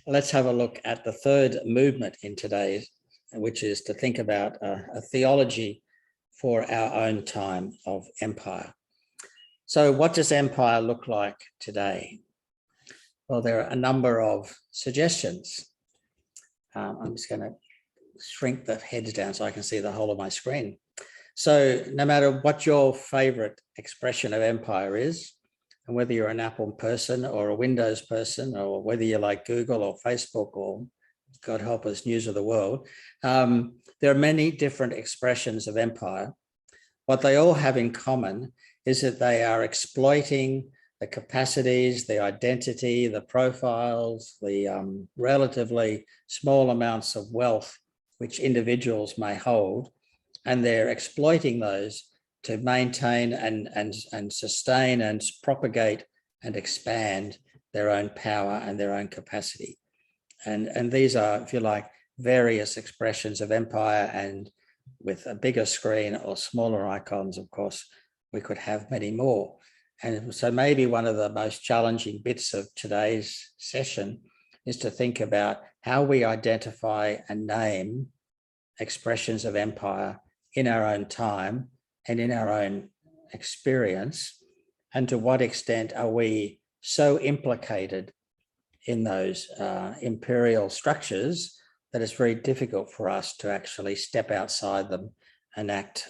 let's have a look at the third movement in today's, which is to think about a theology for our own time of empire. So what does empire look like today? Well, there are a number of suggestions. I'm just going to shrink the heads down so I can see the whole of my screen. So no matter what your favorite expression of empire is, and whether you're an Apple person or a Windows person, or whether you like Google or Facebook or, God help us, News of the World, there are many different expressions of empire. What they all have in common is that they are exploiting the capacities, the identity, the profiles, the relatively small amounts of wealth which individuals may hold, and they're exploiting those to maintain and sustain and propagate and expand their own power and their own capacity. And these are, if you like, various expressions of empire, and with a bigger screen or smaller icons, of course, we could have many more. And so maybe one of the most challenging bits of today's session is to think about how we identify and name expressions of empire in our own time and in our own experience, and to what extent are we so implicated in those imperial structures that it's very difficult for us to actually step outside them and act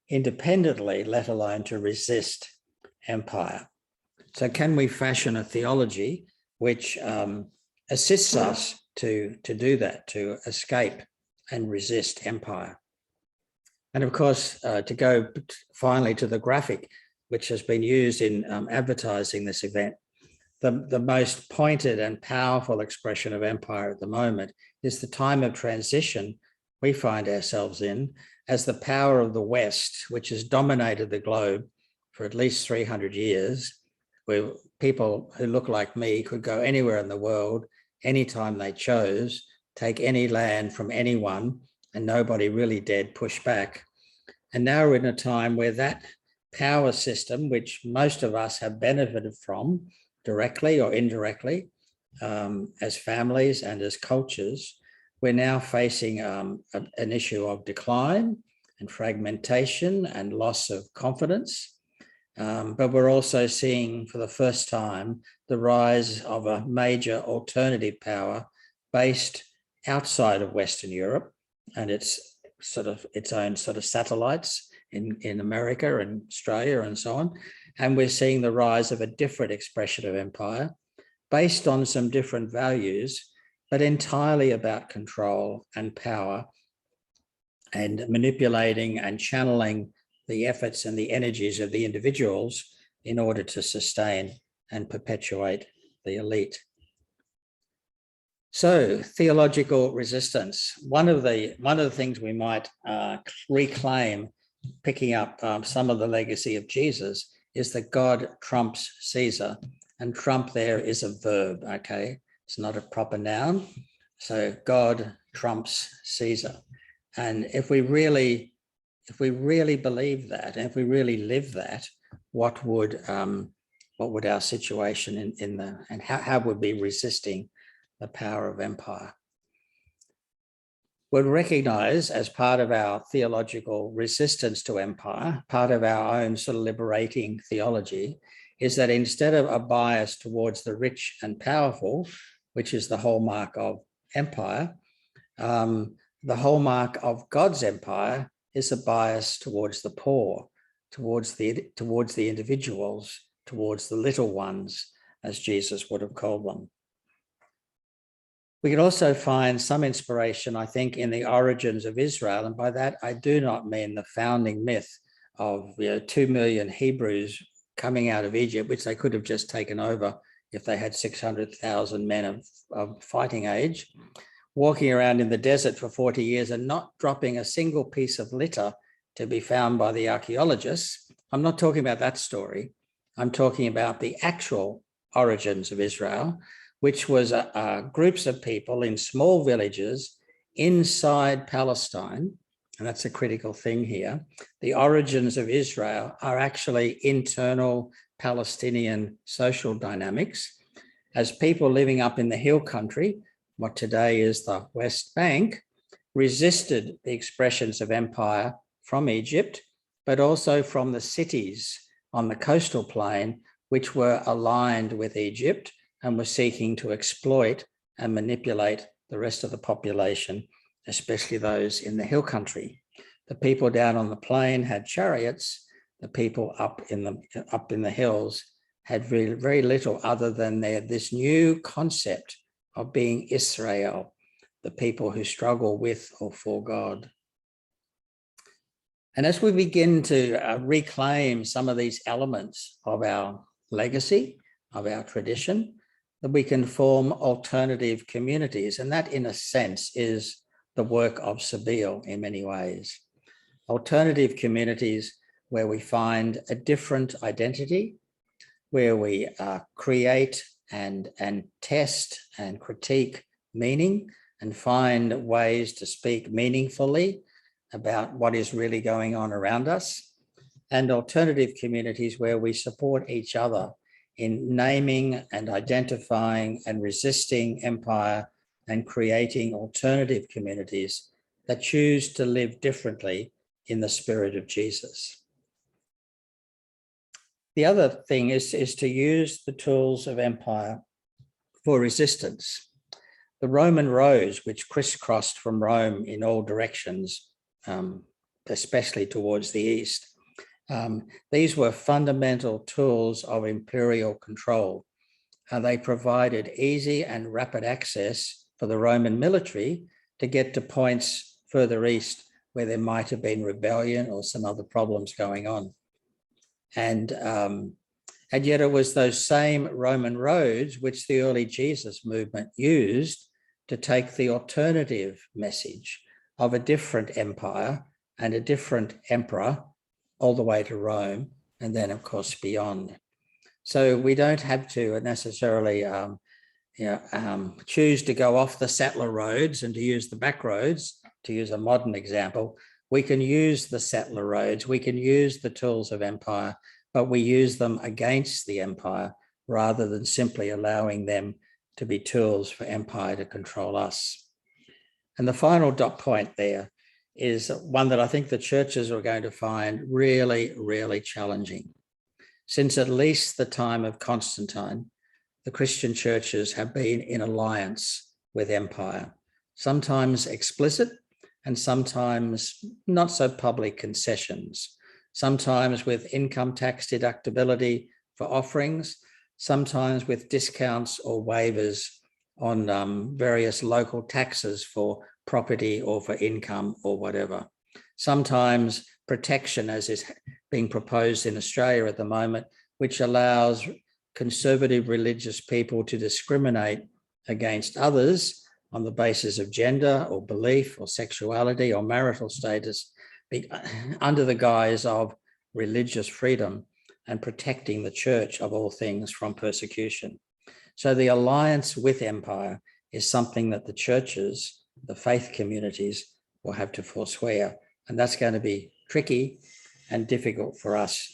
independently, let alone to resist empire. So can we fashion a theology which assists us to do that, to escape and resist empire? And of course, to go finally to the graphic, which has been used in advertising this event, the most pointed and powerful expression of empire at the moment is the time of transition we find ourselves in, as the power of the West, which has dominated the globe for at least 300 years, where people who look like me could go anywhere in the world, anytime they chose, take any land from anyone, and nobody really dared push back. And now we're in a time where that power system, which most of us have benefited from directly or indirectly, as families and as cultures, we're now facing an issue of decline and fragmentation and loss of confidence. But we're also seeing for the first time the rise of a major alternative power based outside of Western Europe and its own sort of satellites in America and Australia and so on. And we're seeing the rise of a different expression of empire based on some different values, but entirely about control and power and manipulating and channeling the efforts and the energies of the individuals in order to sustain and perpetuate the elite. So, theological resistance. One of the things we might reclaim, picking up some of the legacy of Jesus, is that God trumps Caesar, and trump there is a verb. Okay, it's not a proper noun. So God trumps Caesar, and if we really believe that, and if we really live that, what would our situation and how would we be resisting the power of empire? We'll recognize, as part of our theological resistance to empire, part of our own sort of liberating theology, is that instead of a bias towards the rich and powerful, which is the hallmark of empire, the hallmark of God's empire is a bias towards the poor, towards the individuals, towards the little ones, as Jesus would have called them. We can also find some inspiration, I think, in the origins of Israel. And by that, I do not mean the founding myth of 2 million Hebrews coming out of Egypt, which they could have just taken over if they had 600,000 men of fighting age, walking around in the desert for 40 years and not dropping a single piece of litter to be found by the archaeologists. I'm not talking about that story. I'm talking about the actual origins of Israel, which was groups of people in small villages inside Palestine. And that's a critical thing here. The origins of Israel are actually internal Palestinian social dynamics. as people living up in the hill country, what today is the West Bank, resisted the expressions of empire from Egypt, but also from the cities on the coastal plain, which were aligned with Egypt and were seeking to exploit and manipulate the rest of the population, especially those in the hill country. The people down on the plain had chariots. The people up in the hills had very, very little other than this new concept of being Israel, the people who struggle with or for God. And as we begin to reclaim some of these elements of our legacy, of our tradition, that we can form alternative communities. And that, in a sense, is the work of Sabeel in many ways. Alternative communities where we find a different identity, where we create and test and critique meaning and find ways to speak meaningfully about what is really going on around us, and alternative communities where we support each other in naming and identifying and resisting empire and creating alternative communities that choose to live differently in the spirit of Jesus. The other thing is to use the tools of empire for resistance. The Roman roads, which crisscrossed from Rome in all directions, especially towards the east, these were fundamental tools of imperial control. They provided easy and rapid access for the Roman military to get to points further east where there might have been rebellion or some other problems going on. And yet it was those same Roman roads which the early Jesus movement used to take the alternative message of a different empire and a different emperor all the way to Rome, and then, of course, beyond. So we don't have to necessarily choose to go off the settler roads and to use the back roads, to use a modern example. We can use the settler roads, we can use the tools of empire, but we use them against the empire rather than simply allowing them to be tools for empire to control us. And the final dot point there is one that I think the churches are going to find really, really challenging. Since at least the time of Constantine, the Christian churches have been in alliance with empire, sometimes explicit and sometimes not so public concessions, sometimes with income tax deductibility for offerings, sometimes with discounts or waivers on various local taxes for property or for income or whatever. Sometimes protection, as is being proposed in Australia at the moment, which allows conservative religious people to discriminate against others on the basis of gender or belief or sexuality or marital status under the guise of religious freedom and protecting the church of all things from persecution. So the alliance with empire is something that the churches, the faith communities, will have to forswear. And that's going to be tricky and difficult for us